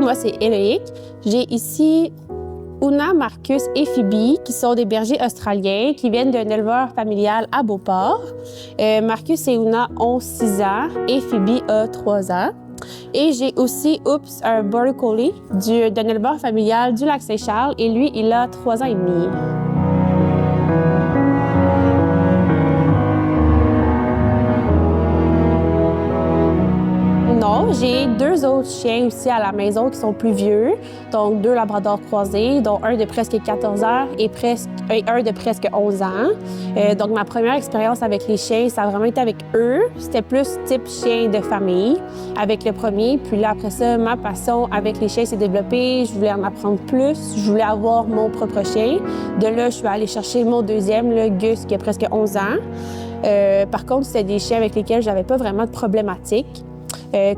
moi c'est Éloïque. J'ai ici Una, Marcus et Phoebe, qui sont des bergers australiens qui viennent d'un éleveur familial à Beauport. Marcus et Una ont 6 ans et Phoebe a 3 ans. Et j'ai aussi Oops, un Border Collie d'un éleveur familial du Lac-Saint-Charles et lui, il a 3 ans et demi. Non, j'ai 2 autres chiens aussi à la maison qui sont plus vieux, donc 2 labradors croisés, dont un de presque 14 ans et un de presque 11 ans. Donc ma première expérience avec les chiens, ça a vraiment été avec eux. C'était plus type chien de famille avec le premier. Puis là, après ça, ma passion avec les chiens s'est développée. Je voulais en apprendre plus. Je voulais avoir mon propre chien. De là, je suis allée chercher mon deuxième, le Gus, qui a presque 11 ans. Par contre, c'était des chiens avec lesquels j'avais pas vraiment de problématique.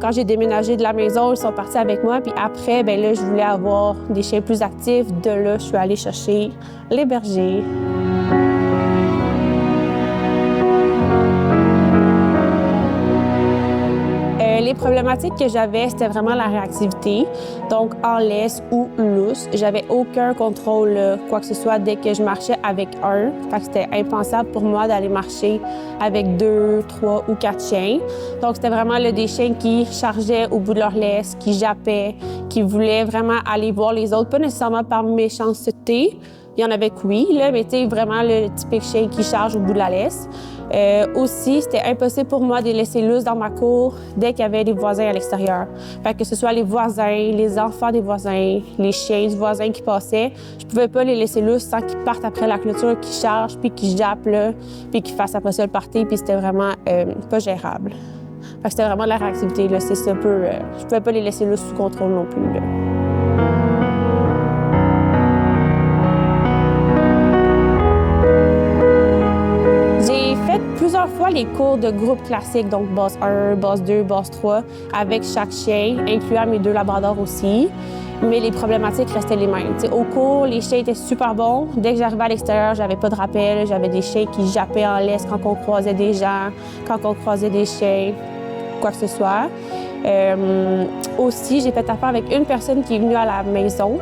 Quand j'ai déménagé de la maison, ils sont partis avec moi. Puis après, ben là, je voulais avoir des chiens plus actifs. De là, je suis allée chercher les bergers. Les problématiques que j'avais, c'était vraiment la réactivité. Donc, en laisse ou lousse. J'avais aucun contrôle, quoi que ce soit, dès que je marchais avec un. Fait que c'était impensable pour moi d'aller marcher avec 2, 3 ou 4 chiens. Donc, c'était vraiment des chiens qui chargeaient au bout de leur laisse, qui jappaient, qui voulaient vraiment aller voir les autres, pas nécessairement par méchanceté. Il y en avait que oui, là, mais tu sais, vraiment le typique chien qui charge au bout de la laisse. Aussi, c'était impossible pour moi de les laisser lousses dans ma cour dès qu'il y avait des voisins à l'extérieur. Fait que ce soit les voisins, les enfants des voisins, les chiens du voisin qui passaient, je pouvais pas les laisser lousses sans qu'ils partent après la clôture, qu'ils chargent, puis qu'ils jappent, là, puis qu'ils fassent après ça le party, puis c'était vraiment pas gérable. Fait que c'était vraiment de la réactivité, là, c'est ça peu... je pouvais pas les laisser lousses sous contrôle non plus, là. Plusieurs fois les cours de groupe classiques, donc boss 1, boss 2, boss 3, avec chaque chien, incluant mes 2 labradors aussi. Mais les problématiques restaient les mêmes. T'sais, au cours, les chiens étaient super bons. Dès que j'arrivais à l'extérieur, j'avais pas de rappel. J'avais des chiens qui jappaient en laisse quand on croisait des gens, quand on croisait des chiens, quoi que ce soit. Aussi, j'ai fait affaire avec une personne qui est venue à la maison.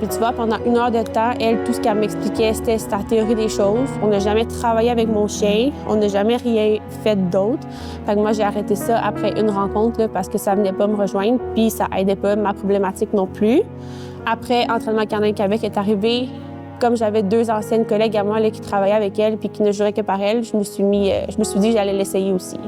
Puis tu vois, pendant 1 heure de temps, elle, tout ce qu'elle m'expliquait, c'était sa théorie des choses. On n'a jamais travaillé avec mon chien. On n'a jamais rien fait d'autre. Fait que moi, j'ai arrêté ça après une rencontre là, parce que ça venait pas me rejoindre. Puis ça aidait pas ma problématique non plus. Après, Entraînement Canin Québec est arrivé. Comme j'avais 2 anciennes collègues à moi là, qui travaillaient avec elle puis qui ne juraient que par elle, je me suis dit que j'allais l'essayer aussi.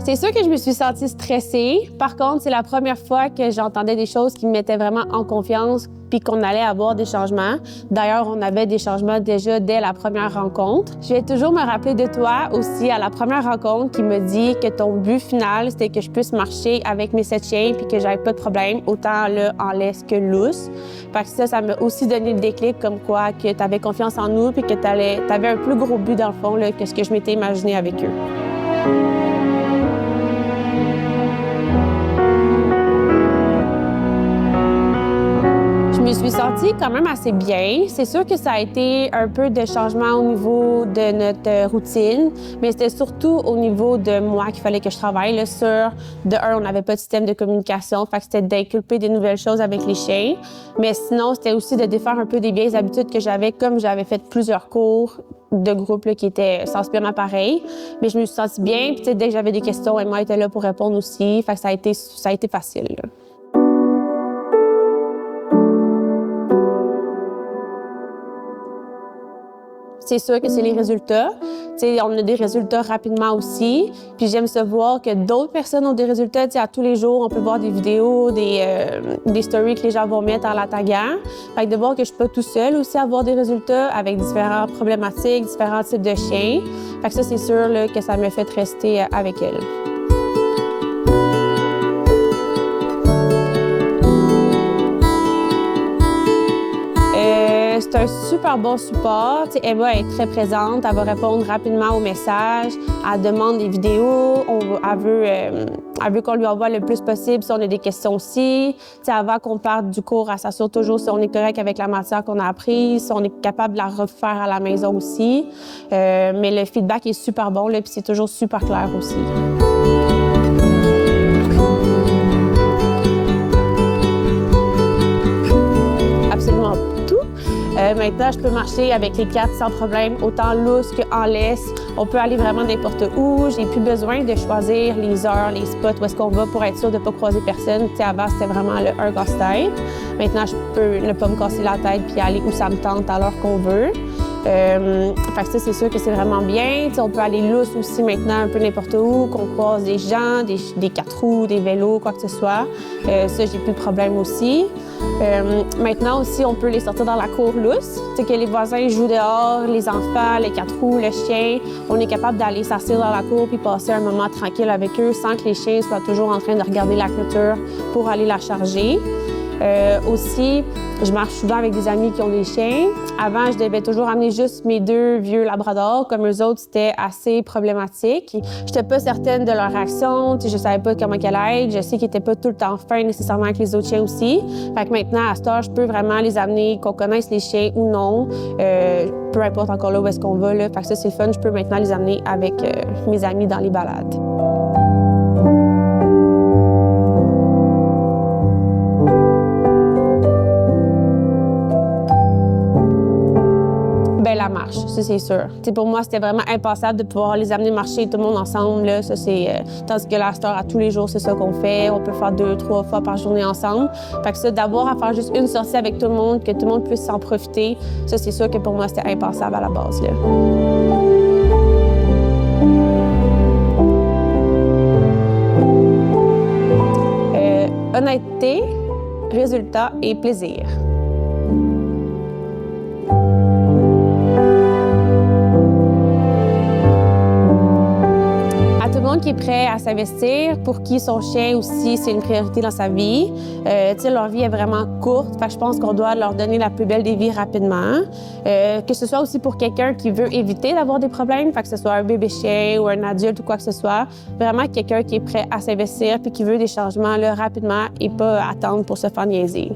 C'est sûr que je me suis sentie stressée. Par contre, c'est la première fois que j'entendais des choses qui me mettaient vraiment en confiance puis qu'on allait avoir des changements. D'ailleurs, on avait des changements déjà dès la première rencontre. Je vais toujours me rappeler de toi aussi à la première rencontre qui me dit que ton but final, c'était que je puisse marcher avec mes 7 chiens puis que j'avais pas de problème, autant là, en laisse que lousse. Fait que ça m'a aussi donné le déclic comme quoi que tu avais confiance en nous puis que tu avais un plus gros but dans le fond là, que ce que je m'étais imaginé avec eux. Je me suis sentie quand même assez bien. C'est sûr que ça a été un peu de changement au niveau de notre routine, mais c'était surtout au niveau de moi qu'il fallait que je travaille. Là, de un, on n'avait pas de système de communication, fait que c'était d'inculper des nouvelles choses avec les chiens. Mais sinon, c'était aussi de défaire un peu des vieilles habitudes que j'avais, comme j'avais fait plusieurs cours de groupe là, qui étaient sensibilement pareils. Mais je me suis sentie bien. Puis dès que j'avais des questions, Emma était là pour répondre aussi. Fait que ça a été facile. Là. C'est sûr que c'est les résultats. T'sais, on a des résultats rapidement aussi. Puis j'aime se voir que d'autres personnes ont des résultats. T'sais, à tous les jours, on peut voir des vidéos, des stories que les gens vont mettre en la taguant. Fait que de voir que je suis pas tout seul aussi à avoir des résultats avec différentes problématiques, différents types de chiens. Fait que ça, c'est sûr là, que ça me fait rester avec elle. C'est un super bon support. T'sais, Eva est très présente, elle va répondre rapidement aux messages, elle demande des vidéos, elle veut qu'on lui envoie le plus possible si on a des questions aussi. T'sais, avant qu'on parte du cours, elle s'assure toujours si on est correct avec la matière qu'on a apprise, si on est capable de la refaire à la maison aussi. Mais le feedback est super bon, puis c'est toujours super clair aussi. Absolument tout. Maintenant, je peux marcher avec les 4 sans problème, autant lousse qu'en laisse. On peut aller vraiment n'importe où. J'ai plus besoin de choisir les heures, les spots où est-ce qu'on va pour être sûr de ne pas croiser personne. T'sais, avant, c'était vraiment le un casse-tête. Maintenant, je peux ne pas me casser la tête puis aller où ça me tente à l'heure qu'on veut. Fait que ça, c'est sûr que c'est vraiment bien. T'sais, on peut aller lousse aussi maintenant un peu n'importe où, qu'on croise des gens, des 4 roues, des vélos, quoi que ce soit. Ça, j'ai plus de problème aussi. Maintenant aussi, on peut les sortir dans la cour lousse. Que les voisins jouent dehors, les enfants, les 4 roues, le chien. On est capable d'aller s'asseoir dans la cour puis passer un moment tranquille avec eux sans que les chiens soient toujours en train de regarder la clôture pour aller la charger. Aussi, je marche souvent avec des amis qui ont des chiens. Avant, je devais toujours amener juste mes 2 vieux labradors. Comme eux autres, c'était assez problématique. Je n'étais pas certaine de leur réaction. Je ne savais pas comment qu'elle allait être. Je sais qu'ils n'étaient pas tout le temps fins nécessairement avec les autres chiens aussi. Fait que maintenant, à cette heure, je peux vraiment les amener, qu'on connaisse les chiens ou non. Peu importe encore là où est-ce qu'on va. Là. Fait que ça, c'est le fun. Je peux maintenant les amener avec mes amis dans les balades. Ben, la marche, ça c'est sûr. T'sais, pour moi, c'était vraiment impensable de pouvoir les amener marcher tout le monde ensemble. Là. Ça, tandis que la star, à tous les jours, c'est ça qu'on fait. On peut faire 2, 3 fois par journée ensemble. Fait que ça, d'avoir à faire juste une sortie avec tout le monde, que tout le monde puisse s'en profiter, ça, c'est sûr que pour moi, c'était impensable à la base. Là. Honnêteté, résultat et plaisir. Qui est prêt à s'investir, pour qui son chien aussi, c'est une priorité dans sa vie. Leur vie est vraiment courte, fait que je pense qu'on doit leur donner la plus belle des vies rapidement. Que ce soit aussi pour quelqu'un qui veut éviter d'avoir des problèmes, fait que ce soit un bébé chien ou un adulte ou quoi que ce soit. Vraiment quelqu'un qui est prêt à s'investir puis qui veut des changements là, rapidement et pas attendre pour se faire niaiser.